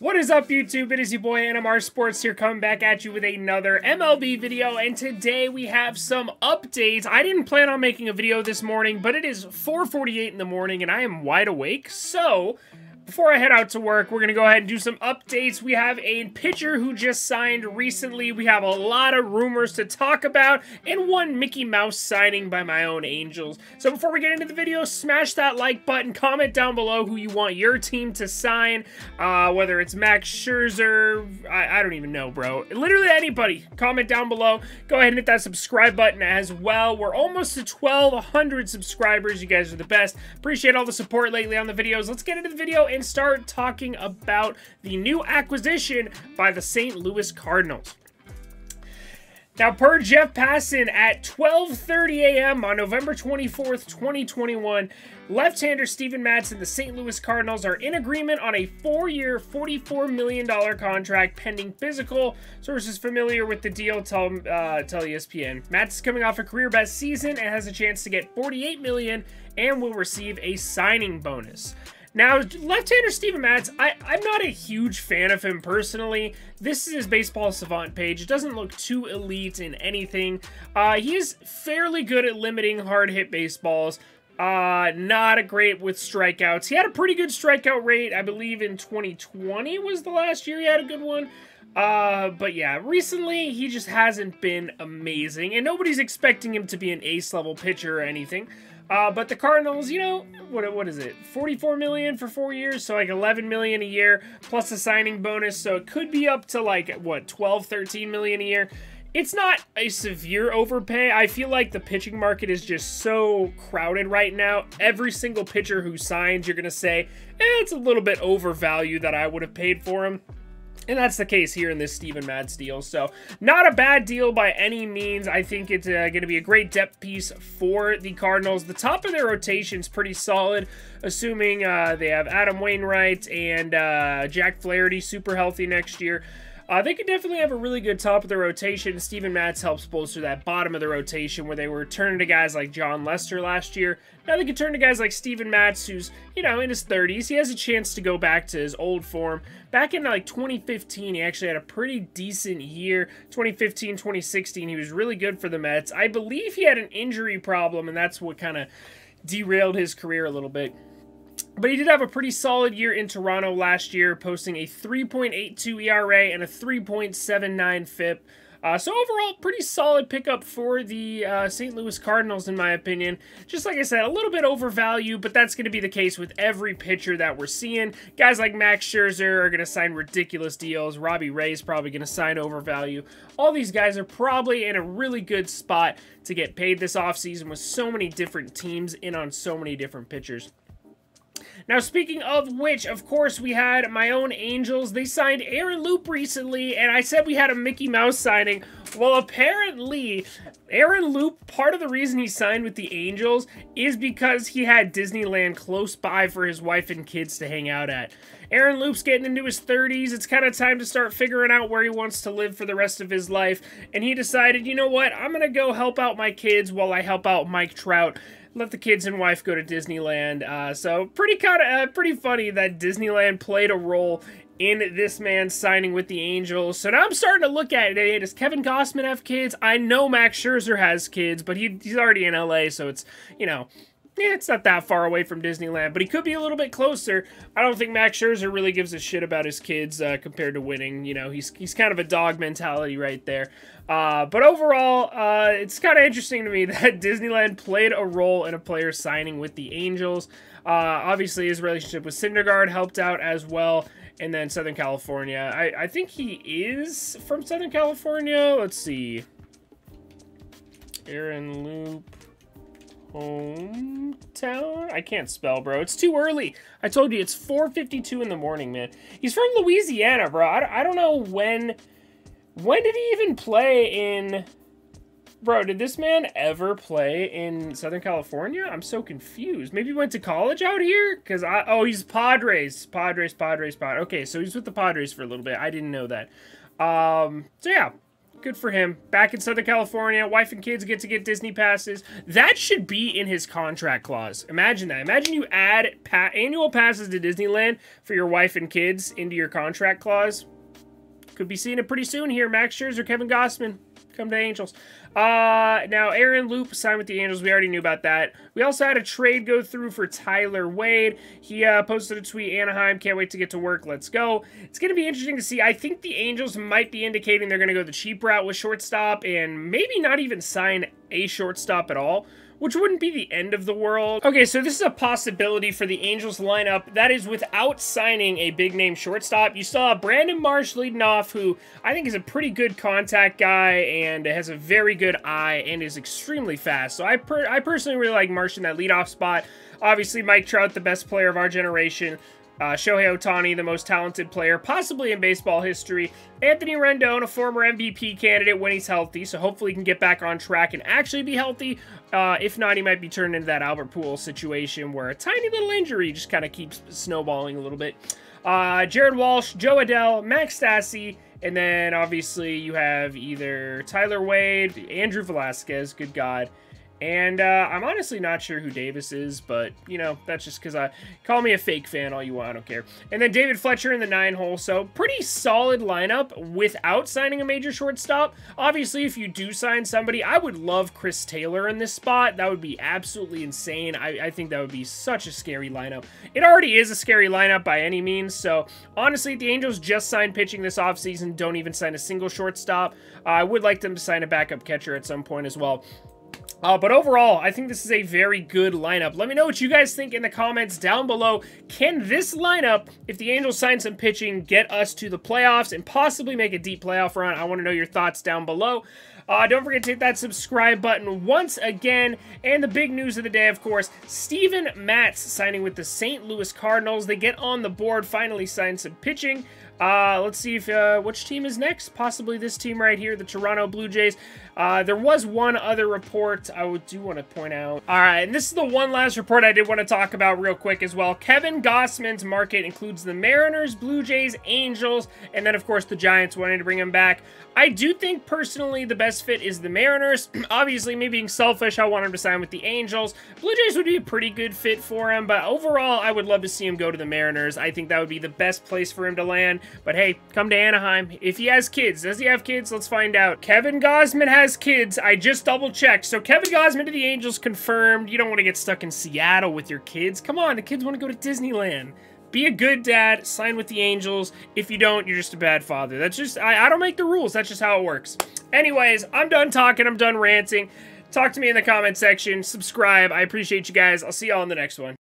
What is up, YouTube? It is your boy NMR Sports here, coming back at you with another MLB video, and today we have some updates. I didn't plan on making a video this morning, but it is 4:48 in the morning and I am wide awake, so before I head out to work, we're going to go ahead and do some updates. We have a pitcher who just signed recently. We have a lot of rumors to talk about, and one Mickey Mouse signing by my own Angels. So before we get into the video, smash that like button, comment down below who you want your team to sign, whether it's Max Scherzer, I don't even know, bro. Literally anybody, comment down below. Go ahead and hit that subscribe button as well. We're almost to 1,200 subscribers. You guys are the best. Appreciate all the support lately on the videos. Let's get into the video and start talking about the new acquisition by the St. Louis Cardinals. Now, per Jeff Passan, at 12:30 a.m. on November 24th, 2021, left-hander Steven Matz and the St. Louis Cardinals are in agreement on a 4-year, $44 million contract pending physical. Sources familiar with the deal tell ESPN. Matz is coming off a career-best season and has a chance to get $48 million and will receive a signing bonus. Now, left-hander Steven Matz, I'm not a huge fan of him personally. This is his Baseball Savant page. It doesn't look too elite in anything. He is fairly good at limiting hard-hit baseballs. Not great with strikeouts. He had a pretty good strikeout rate, I believe in 2020 was the last year he had a good one. But yeah, recently he just hasn't been amazing, and nobody's expecting him to be an ace-level pitcher or anything. But the Cardinals, you know, what is it? $44 million for 4 years, so like $11 million a year, plus a signing bonus, so it could be up to like, what, $12, $13 million a year. It's not a severe overpay. I feel like the pitching market is just so crowded right now. Every single pitcher who signs, you're going to say, it's a little bit overvalued that I would have paid for him. And that's the case here in this Steven Matz deal. So, not a bad deal by any means. I think it's going to be a great depth piece for the Cardinals. The top of their rotation is pretty solid, assuming they have Adam Wainwright and Jack Flaherty super healthy next year. They could definitely have a really good top of the rotation. Steven Matz helps bolster that bottom of the rotation where they were turning to guys like John Lester last year. Now they can turn to guys like Steven Matz, who's, you know, in his 30s. He has a chance to go back to his old form. Back in like 2015, he actually had a pretty decent year. 2015, 2016, he was really good for the Mets. I believe he had an injury problem, and that's what kind of derailed his career a little bit. But he did have a pretty solid year in Toronto last year, posting a 3.82 ERA and a 3.79 FIP. So overall, pretty solid pickup for the St. Louis Cardinals, in my opinion. Just like I said, a little bit overvalued, but that's going to be the case with every pitcher that we're seeing. Guys like Max Scherzer are going to sign ridiculous deals. Robbie Ray's probably going to sign overvalue. All these guys are probably in a really good spot to get paid this offseason with so many different teams in on so many different pitchers. Now, speaking of which, of course, we had my own Angels. They signed Aaron Loup recently, and I said we had a Mickey Mouse signing. Well, apparently, Aaron Loup, part of the reason he signed with the Angels is because he had Disneyland close by for his wife and kids to hang out at. Aaron Loup's getting into his 30s. It's kind of time to start figuring out where he wants to live for the rest of his life. And he decided, you know what, I'm going to go help out my kids while I help out Mike Trout. Let the kids and wife go to Disneyland. So pretty funny that Disneyland played a role in this man signing with the Angels. So now I'm starting to look at it. Hey, does Kevin Gausman have kids? I know Max Scherzer has kids, but he's already in LA, so it's, you know, yeah, it's not that far away from Disneyland, but he could be a little bit closer. I don't think Max Scherzer really gives a shit about his kids compared to winning. You know, he's kind of a dog mentality right there. But overall, it's kind of interesting to me that Disneyland played a role in a player signing with the Angels. Obviously, his relationship with Syndergaard helped out as well. And then Southern California. I think he is from Southern California. Let's see. Aaron Loup. Hometown? I can't spell, bro. It's too early. I told you, it's 4:52 in the morning, man. He's from Louisiana, bro. I don't know when did he even play in... Bro, did this man ever play in Southern California? I'm so confused. Maybe he went to college out here? Because oh, he's Padres. Padres. Okay, so he's with the Padres for a little bit. I didn't know that. So yeah. Good for him. Back in Southern California, wife and kids get to get Disney passes. That should be in his contract clause. Imagine that. Imagine you add annual passes to Disneyland for your wife and kids into your contract clause. Could be seeing it pretty soon here. Max Scherzer, Kevin Gausman, come to Angels. Now, Aaron Loup signed with the Angels. We already knew about that. We also had a trade go through for Tyler Wade. He posted a tweet, Anaheim, can't wait to get to work. Let's go. It's going to be interesting to see. I think the Angels might be indicating they're going to go the cheap route with shortstop and maybe not even sign a shortstop at all, which wouldn't be the end of the world. Okay, so this is a possibility for the Angels lineup. That is without signing a big-name shortstop. You saw Brandon Marsh leading off, who I think is a pretty good contact guy and has a very good eye and is extremely fast. So I personally really like Marsh in that leadoff spot. Obviously, Mike Trout, the best player of our generation. Shohei Ohtani, the most talented player possibly in baseball history. Anthony Rendon, a former MVP candidate when he's healthy, so hopefully he can get back on track and actually be healthy. If not, he might be turned into that Albert Pujols situation where a tiny little injury just kind of keeps snowballing a little bit. Jared Walsh, Joe Adell, Max Stassi, and then obviously you have either Tyler Wade, Andrew Velasquez, good God. And I'm honestly not sure who Davis is, but, you know, that's just because call me a fake fan all you want, I don't care. And then David Fletcher in the 9-hole, so pretty solid lineup without signing a major shortstop. Obviously, if you do sign somebody, I would love Chris Taylor in this spot. That would be absolutely insane. I think that would be such a scary lineup. It already is a scary lineup by any means, so honestly, the Angels just signed pitching this offseason, don't even sign a single shortstop. I would like them to sign a backup catcher at some point as well. But overall, I think this is a very good lineup. Let me know what you guys think in the comments down below. Can this lineup, if the Angels sign some pitching, get us to the playoffs and possibly make a deep playoff run? I want to know your thoughts down below. Don't forget to hit that subscribe button once again. And the big news of the day, of course, Steven Matz signing with the St. Louis Cardinals. They get on the board, finally signed some pitching. Let's see if which team is next. Possibly this team right here, the Toronto Blue Jays. There was one other report I do want to point out. All right, and this is the one last report I did want to talk about real quick as well. Kevin Gausman's market includes the Mariners, Blue Jays, Angels, and then, of course, the Giants wanting to bring him back. I do think, personally, the best fit is the Mariners. Obviously, me being selfish, I want him to sign with the Angels. Blue Jays would be a pretty good fit for him, but overall, I would love to see him go to the Mariners. I think that would be the best place for him to land. But hey, come to Anaheim. If he has kids. Does he have kids? Let's find out. Kevin Gausman has kids. I just double-checked. So Kevin Gausman to the Angels confirmed. You don't want to get stuck in Seattle with your kids. Come on, the kids want to go to Disneyland. Be a good dad, sign with the Angels. If you don't, you're just a bad father. That's just, I don't make the rules. That's just how it works. Anyways, I'm done talking. I'm done ranting. Talk to me in the comment section. Subscribe. I appreciate you guys. I'll see y'all in the next one.